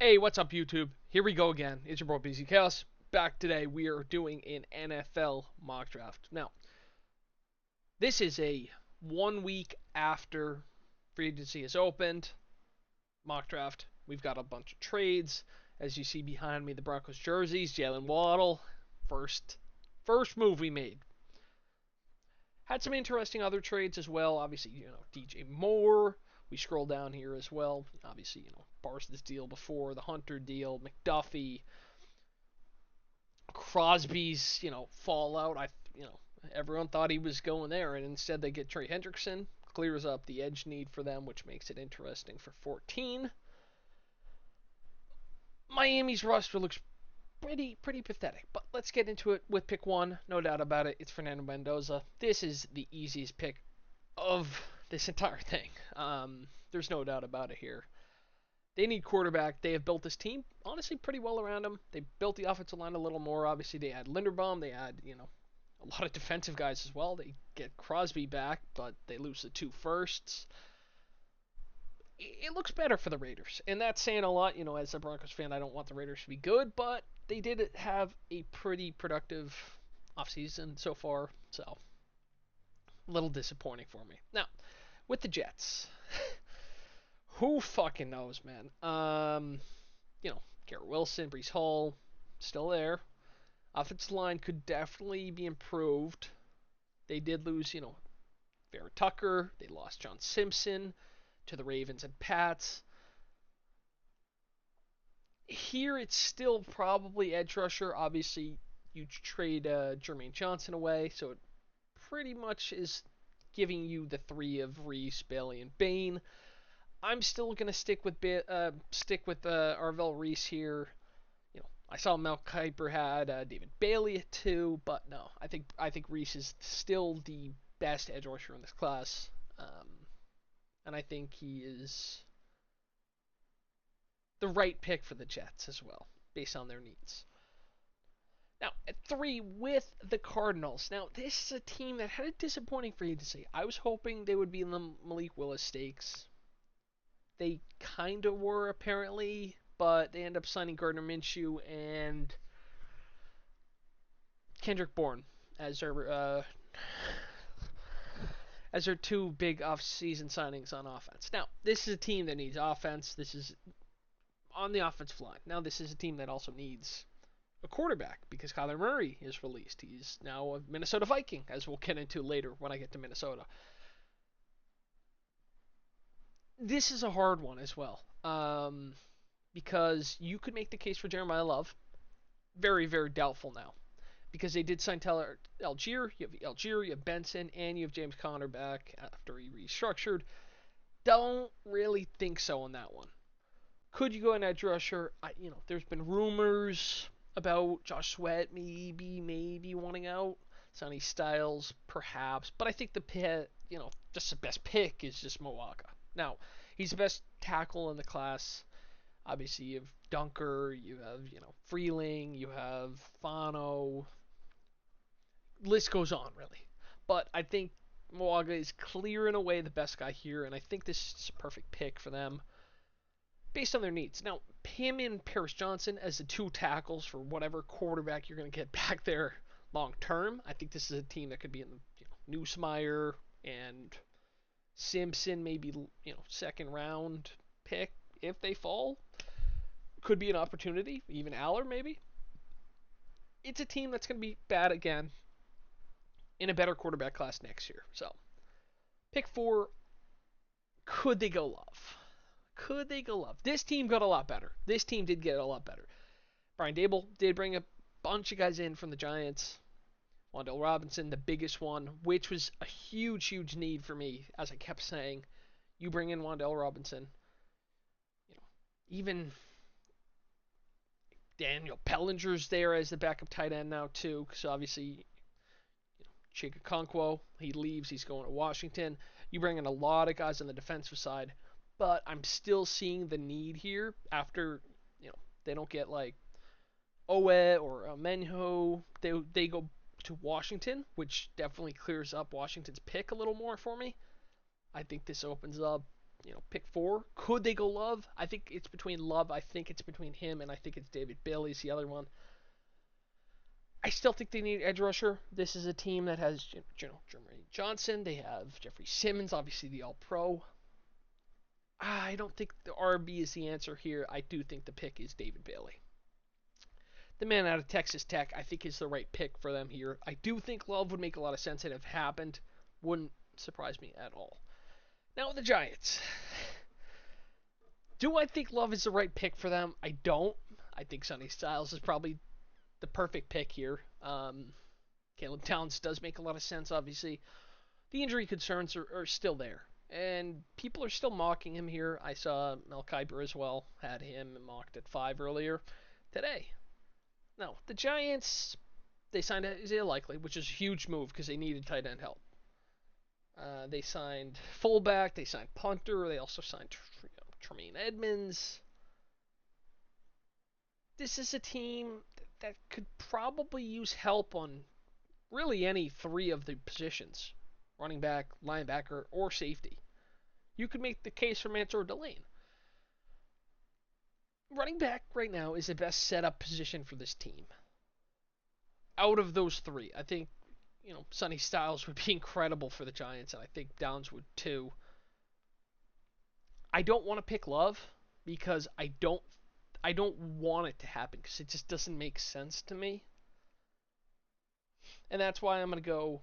Hey, what's up, YouTube? Here we go again. It's your boy BZ Chaos. Back today, we are doing an NFL mock draft. Now, this is a 1 week after free agency is opened mock draft. We've got a bunch of trades. As you see behind me, the Broncos jerseys, Jalen Waddle, first move we made. Had some interesting other trades as well. Obviously, DJ Moore. We scroll down here as well. Obviously, Bars's deal before, the Hunter deal, McDuffie, Crosby's, fallout. Everyone thought he was going there, and instead they get Trey Hendrickson. Clears up the edge need for them, which makes it interesting for 14. Miami's roster looks pretty pathetic, but let's get into it with pick one. No doubt about it. It's Fernando Mendoza. This is the easiest pick of this entire thing. There's no doubt about it here. They need quarterback. They have built this team, honestly, pretty well around him. They built the offensive line a little more. Obviously, they add Linderbaum. They add, a lot of defensive guys as well. They get Crosby back, but they lose the two firsts. It looks better for the Raiders, and that's saying a lot. As a Broncos fan, I don't want the Raiders to be good, but they did have a pretty productive offseason so far, so a little disappointing for me. Now, with the Jets, who fucking knows, man? Garrett Wilson, Brees Hall, still there. Offensive line could definitely be improved. They did lose, Vera Tucker. They lost John Simpson to the Ravens and Pats. Here it's still probably edge rusher. Obviously, you trade Jermaine Johnson away, so it pretty much is giving you the three of Reese, Bailey, and Bain. I'm still gonna stick with Arvell Reese here. I saw Mel Kiper had David Bailey at 2, but no, I think Reese is still the best edge rusher in this class, and I think he is the right pick for the Jets as well, based on their needs. Now, at 3 with the Cardinals. Now, this is a team that had a disappointing free agency. I was hoping they would be in the Malik Willis stakes. They kind of were, apparently, but they end up signing Gardner Minshew and Kendrick Bourne as their two big off-season signings on offense. Now, this is a team that needs offense. This is on the offensive line. Now, this is a team that also needs a quarterback because Kyler Murray is released. He's now a Minnesota Viking, as we'll get into later when I get to Minnesota. This is a hard one as well, because you could make the case for Jeremiah Love. Very, very doubtful now, because they did sign Tyler Algier. You have Algier, you have Benson, and you have James Conner back after he restructured. Don't really think so on that one. Could you go an edge rusher? There's been rumors about Josh Sweat maybe wanting out. Sonny Styles, perhaps. But I think just the best pick is just Moaga. Now, he's the best tackle in the class. Obviously, you have Dunker, you have, Freeling, you have Fano. List goes on, really. But I think Moaga is clear in a way the best guy here, and I think this is a perfect pick for them based on their needs. Now, him and Paris Johnson as the two tackles for whatever quarterback you're going to get back there long term. I think this is a team that could be in the Newsmeyer and Simpson, maybe second round pick if they fall. Could be an opportunity, even Aller maybe. It's a team that's going to be bad again in a better quarterback class next year. So, pick 4. Could they go Love? Could they go Love? This team got a lot better. This team did get a lot better. Brian Dable did bring a bunch of guys in from the Giants. Wan'Dale Robinson, the biggest one, which was a huge need for me, as I kept saying. You bring in Wan'Dale Robinson. Even Daniel Pellinger's there as the backup tight end now too, because obviously, Chika Okonkwo, he leaves, he's going to Washington. You bring in a lot of guys on the defensive side, but I'm still seeing the need here after, they don't get like Owe or Menho. They go to Washington, which definitely clears up Washington's pick a little more for me. I think this opens up pick four. Could they go Love? I think it's between Love. I think it's between him, and I think it's David Bailey's the other one. I still think they need edge rusher. This is a team that has Jermaine Johnson. They have Jeffrey Simmons, obviously the All Pro. I don't think the RB is the answer here. I do think the pick is David Bailey. The man out of Texas Tech, I think, is the right pick for them here. I do think Love would make a lot of sense if it happened. Wouldn't surprise me at all. Now with the Giants. Do I think Love is the right pick for them? I don't. I think Sonny Styles is probably the perfect pick here. Caleb Towns does make a lot of sense, obviously. The injury concerns are still there. And people are still mocking him here. I saw Mel Kiper as well, had him mocked at 5 earlier today. No, the Giants, they signed Isaiah Likely, which is a huge move because they needed tight end help. They signed fullback, they signed punter, they also signed Tremaine Edmonds. This is a team that could probably use help on really any three of the positions: running back, linebacker, or safety. You could make the case for Mansour Delane. Running back right now is the best setup position for this team. Out of those three, I think Sonny Styles would be incredible for the Giants, and I think Downs would too. I don't want to pick Love because I don't want it to happen because it just doesn't make sense to me. And that's why I'm going to go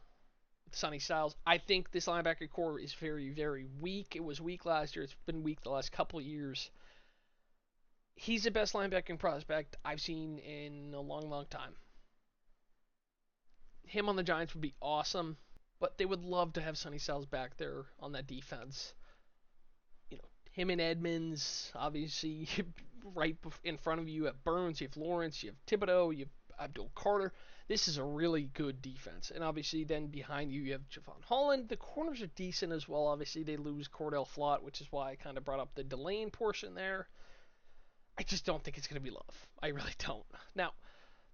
with Sonny Styles. I think this linebacker core is very, very weak. It was weak last year. It's been weak the last couple of years. He's the best linebacking prospect I've seen in a long, long time. Him on the Giants would be awesome, but they would love to have Sonny Styles back there on that defense. Him and Edmonds, obviously, right in front of you. You have Burns, you have Lawrence, you have Thibodeau, you have Abdul Carter. This is a really good defense. And obviously, then behind you, you have Javon Holland. The corners are decent as well. Obviously, they lose Cordell Flott, which is why I kind of brought up the Delane portion there. I just don't think it's going to be Love. I really don't. Now,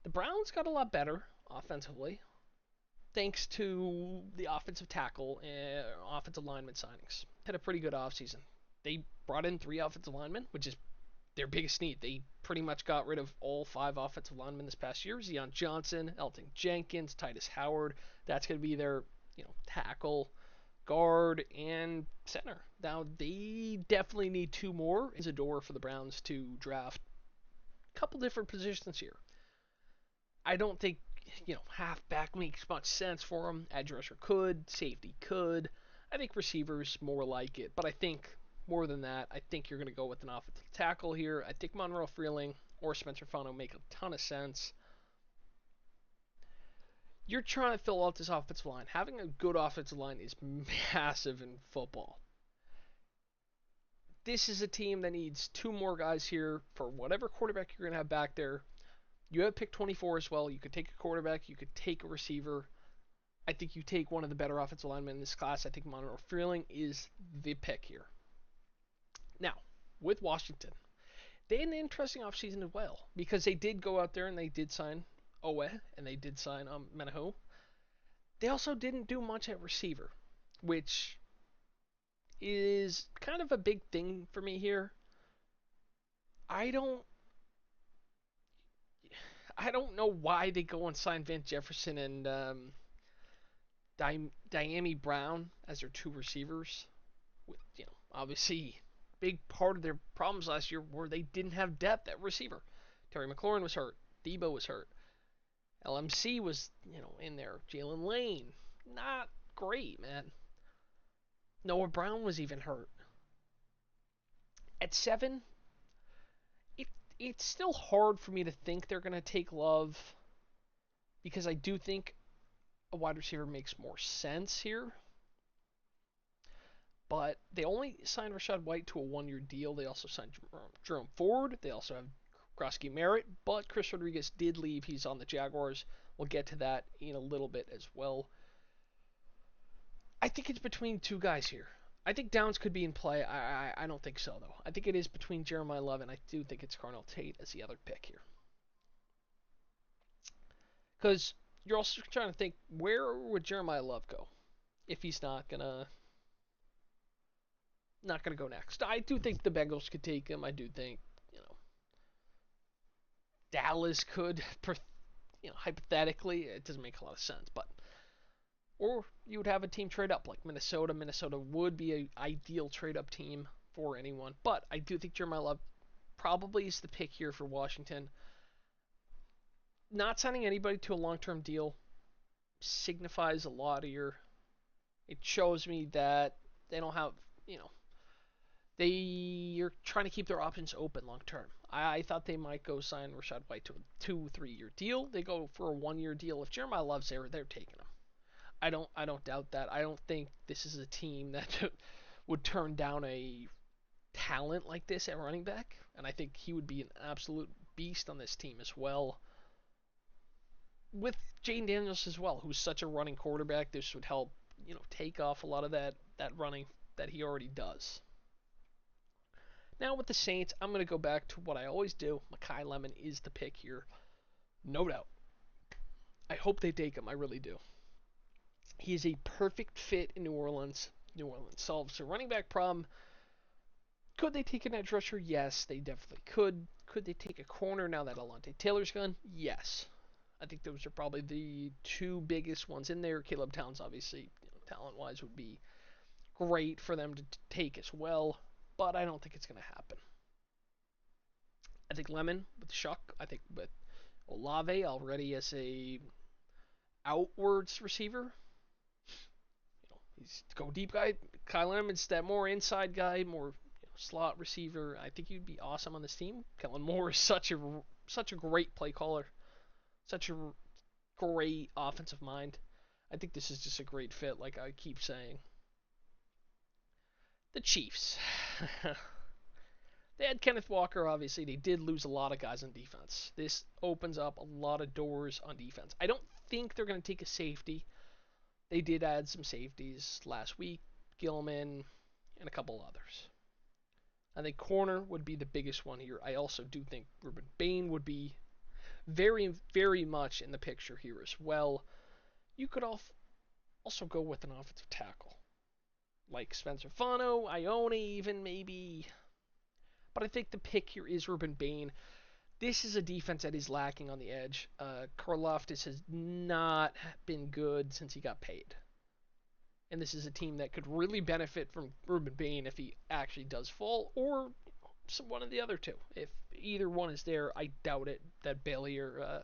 the Browns got a lot better offensively thanks to the offensive tackle and offensive lineman signings. Had a pretty good offseason. They brought in 3 offensive linemen, which is their biggest need. They pretty much got rid of all 5 offensive linemen this past year. Zion Johnson, Elton Jenkins, Titus Howard. That's going to be their tackle, guard, and center. Now, they definitely need 2 more. It's a door for the Browns to draft a couple different positions here. I don't think halfback makes much sense for them. Edge rusher could, safety could. I think receivers more like it, but I think more than that, I think you're going to go with an offensive tackle here. I think Monroe Freeling or Spencer Fano make a ton of sense. You're trying to fill out this offensive line. Having a good offensive line is massive in football. This is a team that needs 2 more guys here for whatever quarterback you're going to have back there. You have pick 24 as well. You could take a quarterback. You could take a receiver. I think you take one of the better offensive linemen in this class. I think Monroe Freeling is the pick here. Now, with Washington, they had an interesting offseason as well because they did go out there and they did sign Owe and they did sign Menahu. They also didn't do much at receiver, which is kind of a big thing for me here. I don't know why they go and sign Van Jefferson and Diami Brown as their 2 receivers. With obviously big part of their problems last year were they didn't have depth at receiver. Terry McLaurin was hurt. Debo was hurt. LMC was in there. Jalen Lane, not great, man. Noah Brown was even hurt. At 7, it's still hard for me to think they're going to take Love because I do think a wide receiver makes more sense here. But they only signed Rachaad White to a 1-year deal. They also signed Jerome Ford. They also have Grosky Merritt. But Chris Rodriguez did leave. He's on the Jaguars. We'll get to that in a little bit as well. I think it's between 2 guys here. I think Downs could be in play. I don't think so, though. I think it is between Jeremiah Love, and I do think it's Carnell Tate as the other pick here. Because you're also trying to think, where would Jeremiah Love go if he's not going to Not going to go next. I do think the Bengals could take him. I do think, you know, Dallas could, hypothetically. It doesn't make a lot of sense, but or you would have a team trade up like Minnesota. Minnesota would be an ideal trade up team for anyone, but I do think Jeremiah Love probably is the pick here for Washington. Not signing anybody to a long term deal signifies a lot here. It shows me that they don't have, you know, they're trying to keep their options open long term. I thought they might go sign Rashad White to a 2-3 year deal. They go for a 1 year deal. If Jeremiah Love's there, they're taking him. I don't doubt that. I don't think this is a team that would turn down a talent like this at running back, and I think he would be an absolute beast on this team as well. With Jane Daniels as well, who's such a running quarterback, this would help, take off a lot of that running that he already does. Now with the Saints, I'm going to go back to what I always do. Mekhi Lemon is the pick here, no doubt. I hope they take him. I really do. He is a perfect fit in New Orleans. New Orleans solves the running back problem. Could they take an edge rusher? Yes, they definitely could. Could they take a corner now that Alontae Taylor's gone? Yes. I think those are probably the two biggest ones in there. Caleb Towns, obviously, talent-wise, would be great for them to take as well, but I don't think it's going to happen. I think Lemon with Shuck. I think with Olave already as a outwards receiver. He's go deep guy. Kyle Lemon's that more inside guy, more slot receiver. I think he'd be awesome on this team. Kellen Moore is such a great play caller, such a great offensive mind. I think this is just a great fit, like I keep saying. The Chiefs. They had Kenneth Walker, obviously. They did lose a lot of guys on defense. This opens up a lot of doors on defense. I don't think they're going to take a safety. They did add some safeties last week, Gilman, and a couple others. I think corner would be the biggest one here. I also do think Ruben Bain would be very, very much in the picture here as well. You could also go with an offensive tackle, like Spencer Fano, Ione, even maybe. But I think the pick here is Ruben Bain. This is a defense that is lacking on the edge. Karlaftis has not been good since he got paid. And this is a team that could really benefit from Ruben Bain if he actually does fall, or one of the other two. If either one is there, I doubt it that Bailey or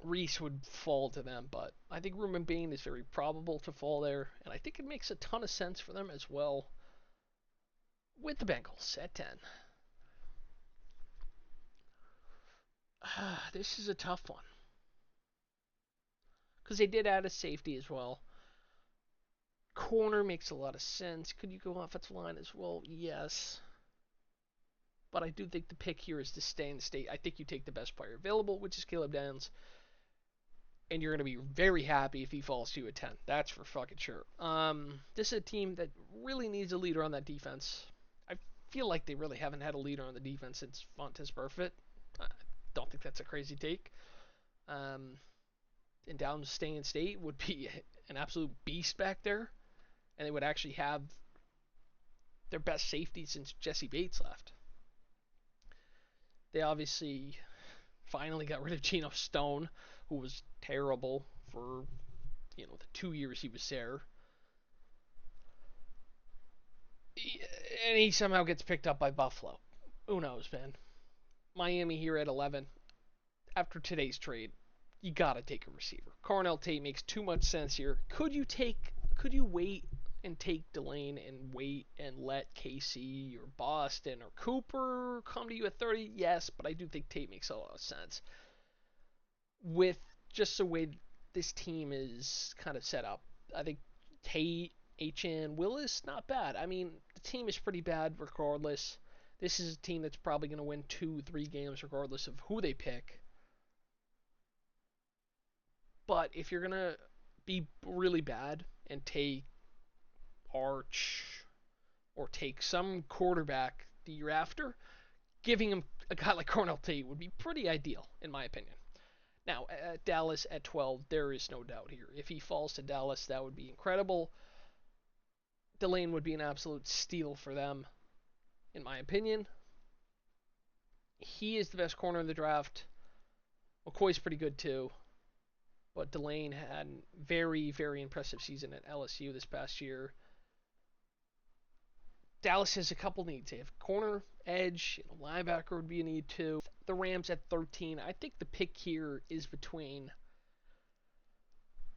Reese would fall to them. But I think Ruben Bain is very probable to fall there, and I think it makes a ton of sense for them as well. With the Bengals at 10. This is a tough one. Because they did add a safety as well. Corner makes a lot of sense. Could you go offensive line as well? Yes. But I do think the pick here is to stay in the state. I think you take the best player available, which is Caleb Downs. And you're going to be very happy if he falls to you at 10. That's for fucking sure. This is a team that really needs a leader on that defense. I feel like they really haven't had a leader on the defense since Fontes Burfict. I don't think that's a crazy take. And Downs staying in state would be an absolute beast back there. And they would actually have their best safety since Jesse Bates left. They obviously finally got rid of Geno Stone, who was terrible for the 2 years he was there. And he somehow gets picked up by Buffalo. Who knows, man? Miami here at 11. After today's trade, you gotta take a receiver. Cornell Tate makes too much sense here. Could you wait and take Delane and wait and let KC or Boston or Cooper come to you at 30? Yes, but I do think Tate makes a lot of sense. With just the way this team is kind of set up, I think Tate, HN, Willis, not bad. I mean, the team is pretty bad regardless. This is a team that's probably going to win 2-3 games regardless of who they pick. But if you're going to be really bad and take Arch or take some quarterback the year after, giving him a guy like Cornell Tate would be pretty ideal, in my opinion. Now, at Dallas at 12, there is no doubt here. If he falls to Dallas, that would be incredible. Delane would be an absolute steal for them, in my opinion. He is the best corner in the draft. McCoy's pretty good too, but Delane had a very, very impressive season at LSU this past year. Dallas has a couple needs. They have corner, edge, linebacker would be a need too. The Rams at 13. I think the pick here is between.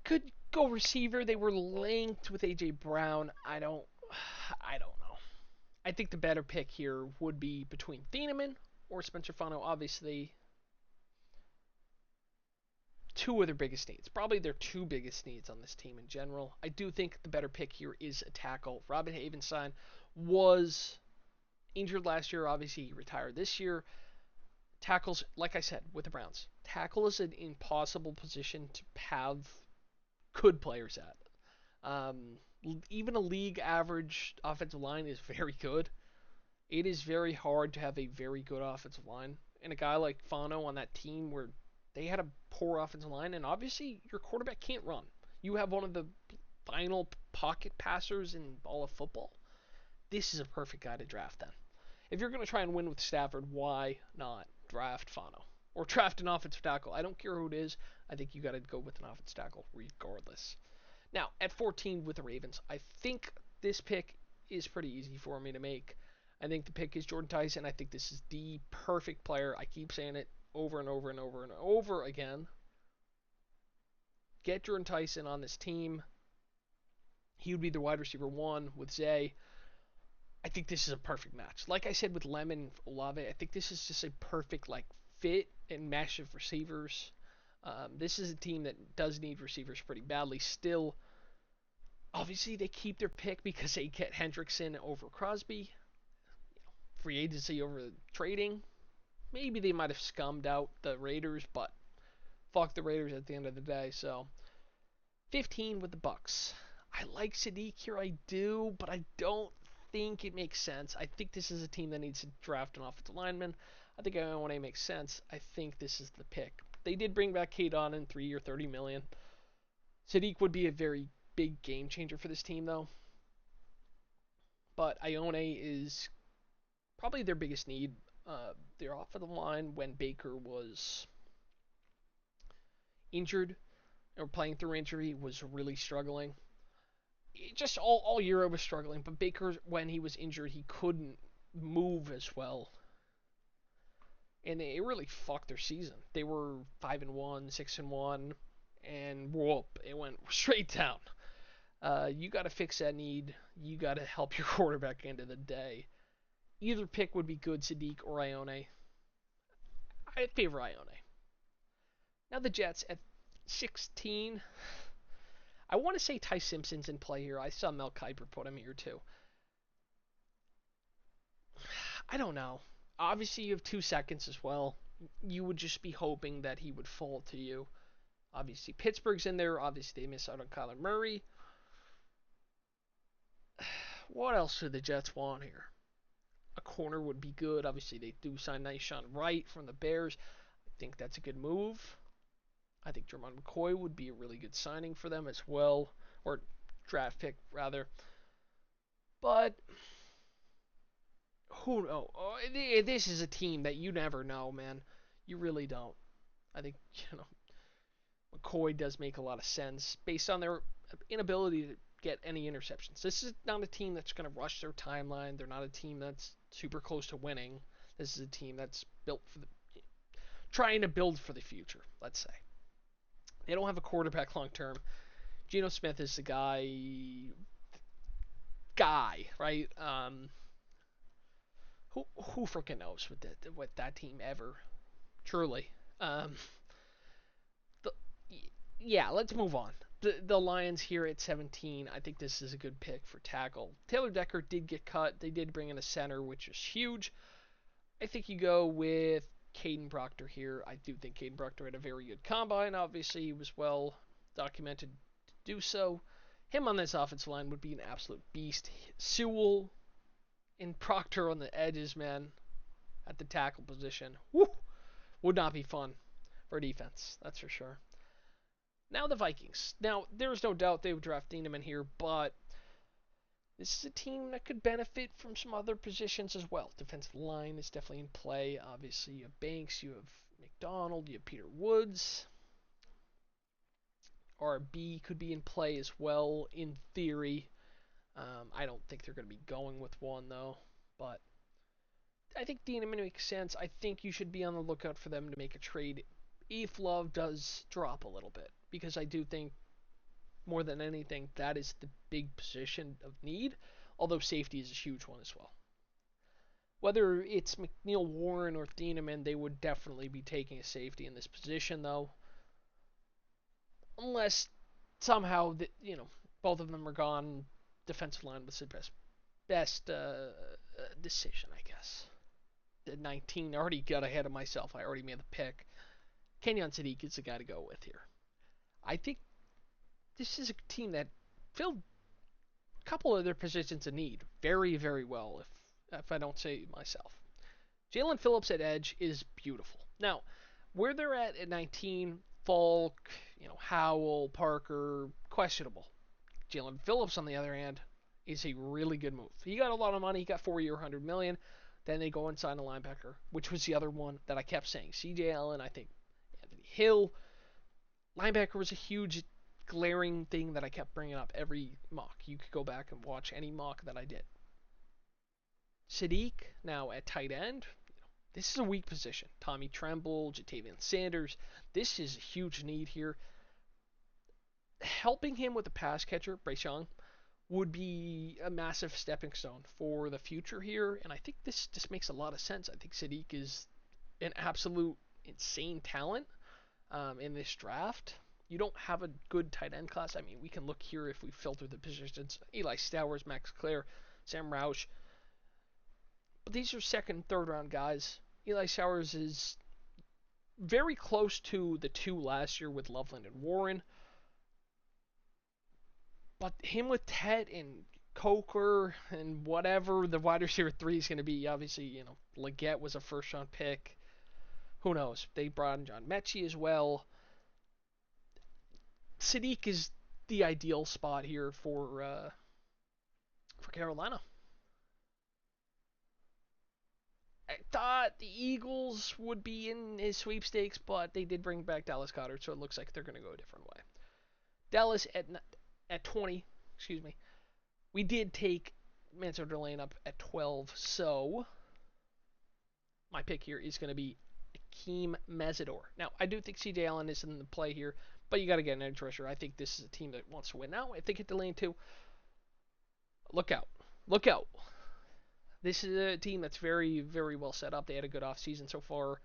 Could go receiver. They were linked with AJ Brown. I don't know. I think the better pick here would be between Thieneman or Spencer Fano. Obviously, two of their biggest needs. Probably their two biggest needs on this team in general. I do think the better pick here is a tackle. Robin Havenstein was injured last year. Obviously, he retired this year. Tackles, like I said, with the Browns. Tackle is an impossible position to have good players at. Even a league average offensive line is very good. It is very hard to have a very good offensive line. And a guy like Fano on that team where they had a poor offensive line, and obviously your quarterback can't run. You have one of the final pocket passers in all of football. This is a perfect guy to draft then. If you're going to try and win with Stafford, why not draft Fano? Or draft an offensive tackle. I don't care who it is. I think you got to go with an offensive tackle regardless. Now, at 14 with the Ravens, I think this pick is pretty easy for me to make. I think the pick is Jordan Tyson. I think this is the perfect player. I keep saying it over and over and over and over again. Get Jordan Tyson on this team. He would be the wide receiver one with Zay. I think this is a perfect match. Like I said with Lemon and Olave, I think this is just a perfect fit and mesh of receivers. This is a team that does need receivers pretty badly still. Obviously, they keep their pick because they get Hendrickson over Crosby. Free agency over trading. Maybe they might have scummed out the Raiders, but fuck the Raiders at the end of the day. So 15 with the Bucks. I like Sadiq here, I do, but I don't think it makes sense. I think this is a team that needs to draft an offensive lineman. I think Ione makes sense. I think this is the pick. They did bring back Cade in 3 or $30 million. Sadiq would be a very big game changer for this team, though. But Ione is probably their biggest need. Their offensive line, when Baker was injured or playing through injury, was really struggling. Just all year I was struggling, but Baker, when he was injured, he couldn't move as well. And it really fucked their season. They were 5-1, 6-1, and whoop, it went straight down. You got to fix that need. You got to help your quarterback end of the day. Either pick would be good, Sadiq or Ione. I favor Ione. Now the Jets at 16. I want to say Ty Simpson's in play here. I saw Mel Kiper put him here too. I don't know. Obviously, you have 2 seconds as well. You would just be hoping that he would fall to you. Obviously, Pittsburgh's in there. Obviously, they miss out on Kyler Murray. What else do the Jets want here? A corner would be good. Obviously, they do sign Nyshawn Wright from the Bears. I think that's a good move. I think Jermon McCoy would be a really good signing for them as well. Or draft pick, rather. But who knows? This is a team that you never know, man. You really don't. I think, McCoy does make a lot of sense based on their inability to get any interceptions. This is not a team that's going to rush their timeline. They're not a team that's super close to winning. This is a team that's built for trying to build for the future, let's say. They don't have a quarterback long term. Geno Smith is the guy, right? Who freaking knows with that team ever? Truly. Um, the, yeah, let's move on. The Lions here at 17. I think this is a good pick for tackle. Taylor Decker did get cut. They did bring in a center, which is huge. I think you go with Caden Proctor here. I do think Caden Proctor had a very good combine. Obviously, he was well documented to do so. Him on this offensive line would be an absolute beast. Sewell and Proctor on the edges, man, at the tackle position. Woo! Would not be fun for defense, that's for sure. Now the Vikings. Now, there's no doubt they would draft Thieneman here, but This is a team that could benefit from some other positions as well. Defensive line is definitely in play. Obviously, you have Banks, you have McDonald, you have Peter Woods. RB could be in play as well, in theory. I don't think they're going to be going with one, though. But I think Dieneman makes sense. I think you should be on the lookout for them to make a trade if Love does drop a little bit. Because I do think, more than anything, that is the big position of need. Although safety is a huge one as well. Whether it's McNeil Warren or Thieneman, they would definitely be taking a safety in this position, though. Unless somehow, both of them are gone. Defensive line was the best decision, I guess. At 19, I already got ahead of myself. I already made the pick. Kenyon Sadiq is the guy to go with here. I think this is a team that filled a couple of their positions in need very, very well, if I don't say myself. Jalen Phillips at edge is beautiful. Now, where they're at 19, Falk, Howell, Parker, questionable. Jalen Phillips, on the other hand, is a really good move. He got a lot of money. He got 4-year, $100 million. Then they go and sign a linebacker, which was the other one that I kept saying. C.J. Allen, I think Anthony Hill. Linebacker was a huge, glaring thing that I kept bringing up every mock. You could go back and watch any mock that I did. Sadiq, now at tight end. This is a weak position. Tommy Tremble, Jatavian Sanders. This is a huge need here. Helping him with the pass catcher, Bryce Young, would be a massive stepping stone for the future here. And I think this just makes a lot of sense. I think Sadiq is an absolute insane talent in this draft. You don't have a good tight end class. I mean, we can look here if we filter the positions. Eli Stowers, Max Clare, Sam Roush. But these are second, third round guys. Eli Stowers is very close to the two last year with Loveland and Warren. But him with Ted and Coker and whatever the wide receiver 3 is going to be, obviously, Leggett was a first round pick. Who knows? They brought in John Mechie as well. Sadiq is the ideal spot here for Carolina. I thought the Eagles would be in his sweepstakes, but they did bring back Dallas Goedert, so it looks like they're going to go a different way. Dallas at 20, excuse me. We did take Minnesota Lane up at 12, so my pick here is going to be Akeem Mesidor. Now, I do think C.J. Allen is in the play here, but you got to get an edge rusher. I think this is a team that wants to win. Now, if they get the lane 2, look out. Look out. This is a team that's very, very well set up. They had a good offseason so far.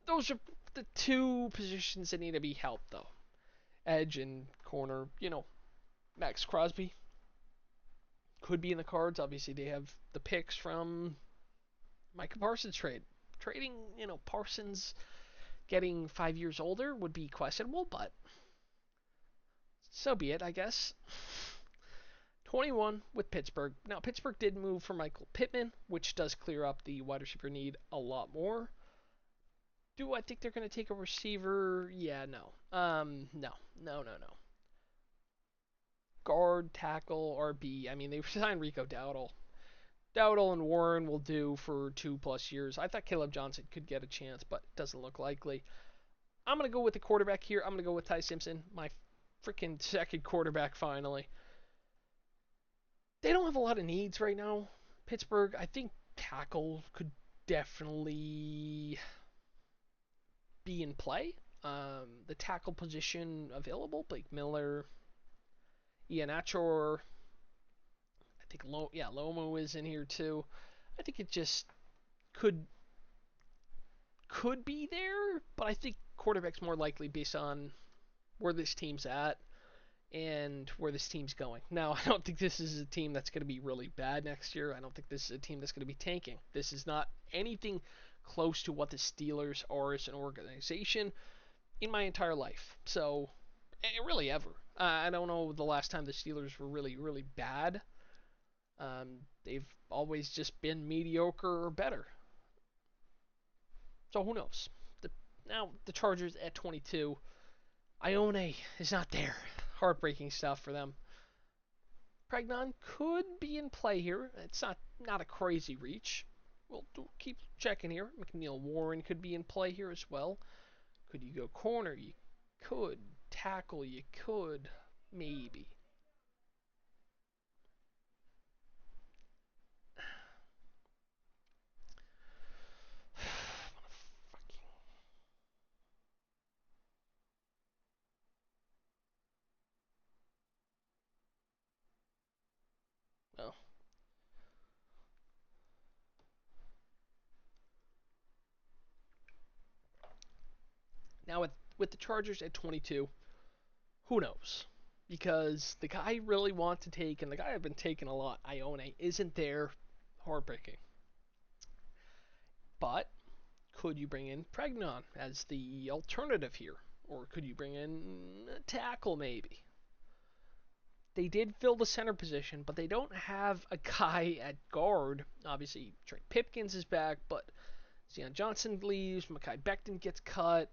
Those are the two positions that need to be helped, though. Edge and corner, Max Crosby could be in the cards. Obviously, they have the picks from Micah Parsons trade. Trading, Parsons getting 5 years older would be questionable, but so be it, I guess. 21 with Pittsburgh. Now, Pittsburgh did move for Michael Pittman, which does clear up the wide receiver need a lot more. Do I think they're going to take a receiver? Yeah, no. No. Guard, tackle, RB. I mean, they signed Rico Dowdle. Dowdle and Warren will do for 2+ years. I thought Caleb Johnson could get a chance, but it doesn't look likely. I'm going to go with the quarterback here. I'm going to go with Ty Simpson, my freaking second quarterback finally. They don't have a lot of needs right now. Pittsburgh, I think tackle could definitely be in play. The tackle position available, Blake Miller, Ian Achor. I think Lomo is in here too. I think it just could be there, but I think quarterback's more likely based on where this team's at and where this team's going. Now, I don't think this is a team that's going to be really bad next year. I don't think this is a team that's going to be tanking. This is not anything close to what the Steelers are as an organization in my entire life. So, really ever. I don't know the last time the Steelers were really, really bad. They've always just been mediocre or better. So who knows? Now the Chargers at 22. Ione is not there. Heartbreaking stuff for them. Pregnon could be in play here. It's not a crazy reach. We'll keep checking here. McNeil Warren could be in play here as well. Could you go corner? You could. Tackle? You could. Maybe. Well, now with the Chargers at 22, who knows? Because the guy I really want to take, and the guy I've been taking a lot, Ione, isn't there. Heartbreaking. But could you bring in Pregnon as the alternative here? Or could you bring in a tackle maybe? They did fill the center position, but they don't have a guy at guard. Obviously, Trey Pipkins is back, but Zion Johnson leaves, Mekhi Becton gets cut.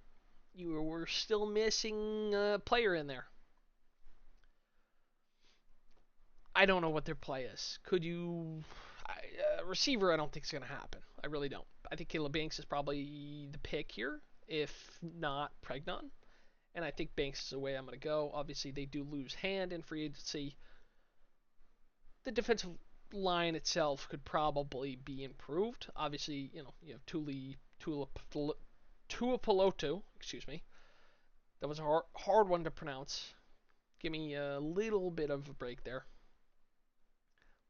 You were still missing a player in there. I don't know what their play is. Could you receiver? I don't think it's going to happen. I really don't. I think Caleb Banks is probably the pick here, if not Pregnon. And I think Banks is the way I'm going to go. Obviously, they do lose Hand in free agency. The defensive line itself could probably be improved. Obviously, you have Tuipulotu, excuse me. That was a hard one to pronounce. Give me a little bit of a break there.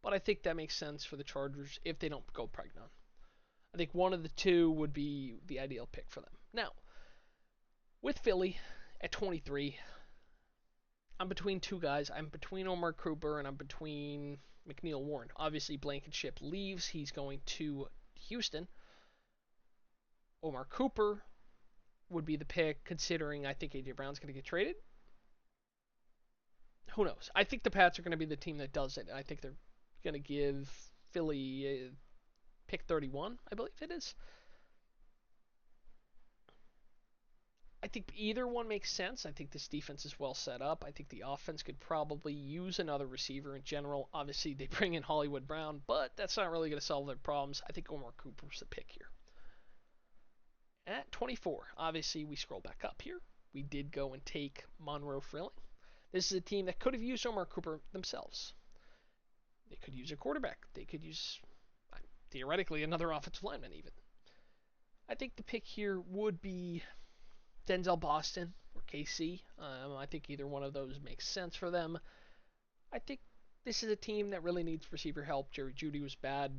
But I think that makes sense for the Chargers if they don't go Pregnon. I think one of the two would be the ideal pick for them. Now, with Philly at 23, I'm between two guys. I'm between Omar Cooper and I'm between McNeil Warren. Obviously, Blankenship leaves. He's going to Houston. Omar Cooper would be the pick, considering I think A.J. Brown's going to get traded. Who knows? I think the Pats are going to be the team that does it. I think they're going to give Philly pick 31, I believe it is. I think either one makes sense. I think this defense is well set up. I think the offense could probably use another receiver in general. Obviously, they bring in Hollywood Brown, but that's not really going to solve their problems. I think Omar Cooper's the pick here. At 24, obviously, we scroll back up here. We did go and take Monroe Frilling. This is a team that could have used Omar Cooper themselves. They could use a quarterback. They could use, theoretically, another offensive lineman even. I think the pick here would be Denzel Boston or KC. I think either one of those makes sense for them. I think this is a team that really needs receiver help. Jerry Jeudy was bad.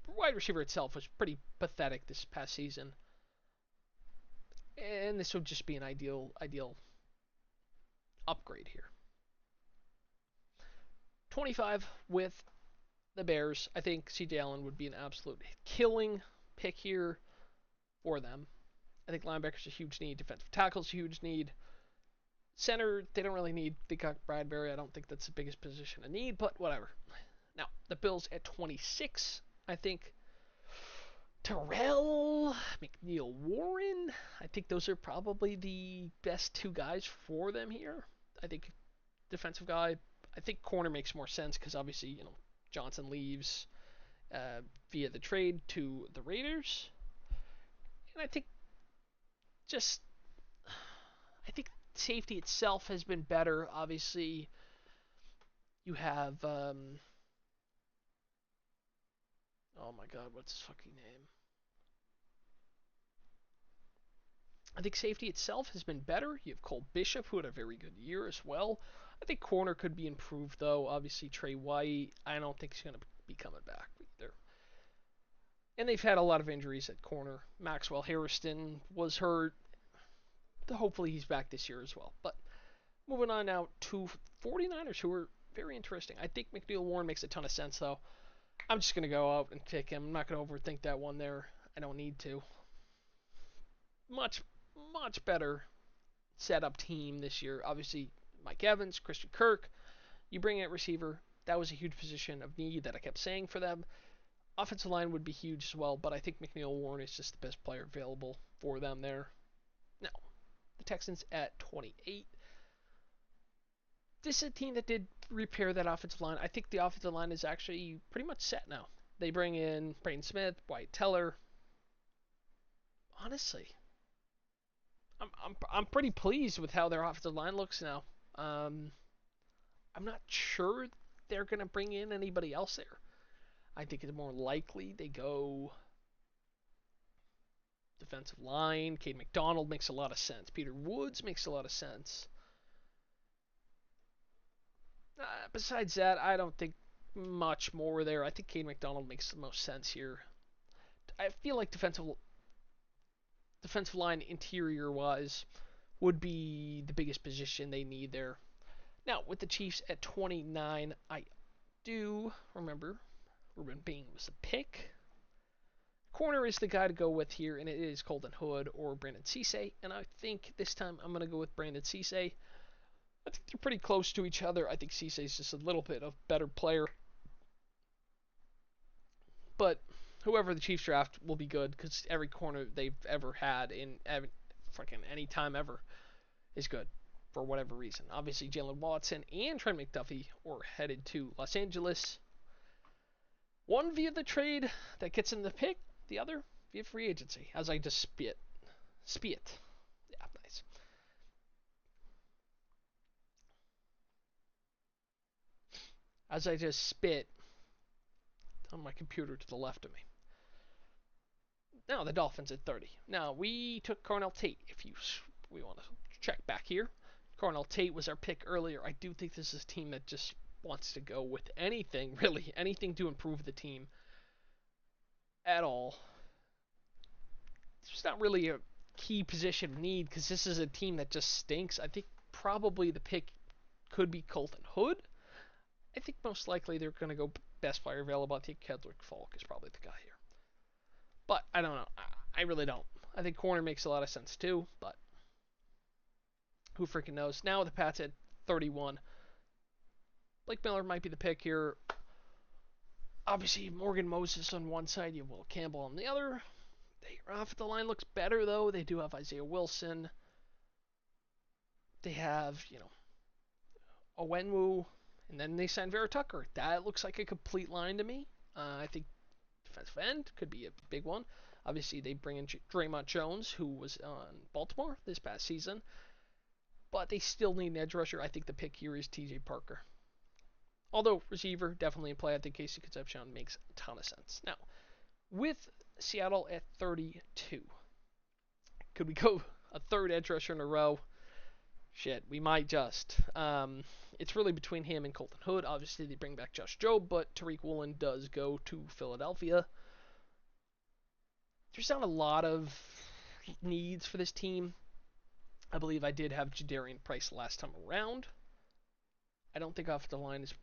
Wide receiver itself was pretty pathetic this past season. And this would just be an ideal upgrade here. 25 with the Bears. I think C.J. Allen would be an absolute killing pick here for them. I think linebacker's a huge need. Defensive tackle's a huge need. Center, they don't really need. They got Bradbury. I don't think that's the biggest position to need, but whatever. Now, the Bills at 26. I think Terrell, McNeil Warren. I think those are probably the best two guys for them here. I think defensive guy. I think corner makes more sense because obviously, Johnson leaves via the trade to the Raiders. And just I think safety itself has been better. Obviously, you have oh my god, what's his fucking name? I think safety itself has been better. You have Cole Bishop, who had a very good year as well. I think corner could be improved, though. Obviously, Trey White, I don't think he's going to be coming back either. And they've had a lot of injuries at corner. Maxwell Harrison was hurt. Hopefully, he's back this year as well. But moving on now to 49ers, who are very interesting. I think McNeil Warren makes a ton of sense, though. I'm just going to go out and pick him. I'm not going to overthink that one there. I don't need to. Much better setup team this year. Obviously, Mike Evans, Christian Kirk. You bring in receiver. That was a huge position of need that I kept saying for them. Offensive line would be huge as well, but I think McNeil Warren is just the best player available for them there. Now, the Texans at 28. This is a team that did repair that offensive line. I think the offensive line is actually pretty much set now. They bring in Braden Smith, Wyatt Teller. Honestly, I'm pretty pleased with how their offensive line looks now. Um, I'm not sure they're gonna bring in anybody else there. I think it's more likely they go defensive line. Cade McDonald makes a lot of sense. Peter Woods makes a lot of sense. Besides that, I don't think much more there. I think Cade McDonald makes the most sense here. I feel like defensive line interior wise would be the biggest position they need there. Now, with the Chiefs at 29, I do remember Ruben Bain was the pick. Corner is the guy to go with here, and it is Colton Hood or Brandon Cisse. And I think this time I'm going to go with Brandon Cisse. I think they're pretty close to each other. I think Cisse is just a little bit of better player. But whoever the Chiefs draft will be good because every corner they've ever had in fucking any time ever is good for whatever reason. Obviously, Jalen Watson and Trent McDuffie are headed to Los Angeles. One via the trade that gets in the pick, the other via free agency. As I just spit. Yeah, nice. As I just spit on my computer to the left of me. Now the Dolphins at 30. Now we took Cornell Tate. If we want to check back here, Cornell Tate was our pick earlier. I do think this is a team that just wants to go with anything, really, anything to improve the team at all. It's not really a key position of need because this is a team that just stinks. I think probably the pick could be Colton Hood. I think most likely they're going to go best player available. I think Kedrick Falk is probably the guy here. But I don't know. I really don't. I think corner makes a lot of sense too, but who freaking knows? Now the Pats at 31. Blake Miller might be the pick here. Obviously, Morgan Moses on one side, you have Will Campbell on the other. Their offensive line looks better though. They do have Isaiah Wilson. They have, Owenwu, and then they signed Vera Tucker. That looks like a complete line to me. I think defensive end could be a big one. Obviously, they bring in Draymond Jones, who was on Baltimore this past season, but they still need an edge rusher. I think the pick here is T.J. Parker. Although receiver definitely in play, I think Casey Concepcion makes a ton of sense. Now, with Seattle at 32, could we go a third edge rusher in a row? Shit, we might just. It's really between him and Colton Hood. Obviously, they bring back Josh Jobe, but Tariq Woolen does go to Philadelphia. There's not a lot of needs for this team. I believe I did have Jadarian Price last time around. I don't think offensive line is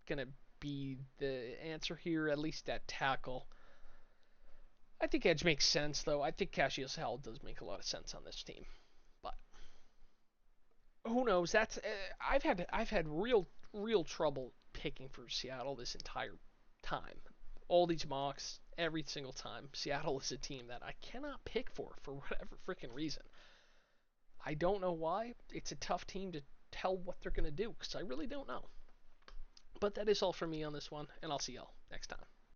going to be the answer here, at least at tackle. I think edge makes sense, though. I think Cassius Howell does make a lot of sense on this team. But who knows? I've had real trouble picking for Seattle this entire time. All these mocks, every single time. Seattle is a team that I cannot pick for whatever freaking reason. I don't know why. It's a tough team to tell what they're going to do because I really don't know. But that is all for me on this one, and I'll see y'all next time.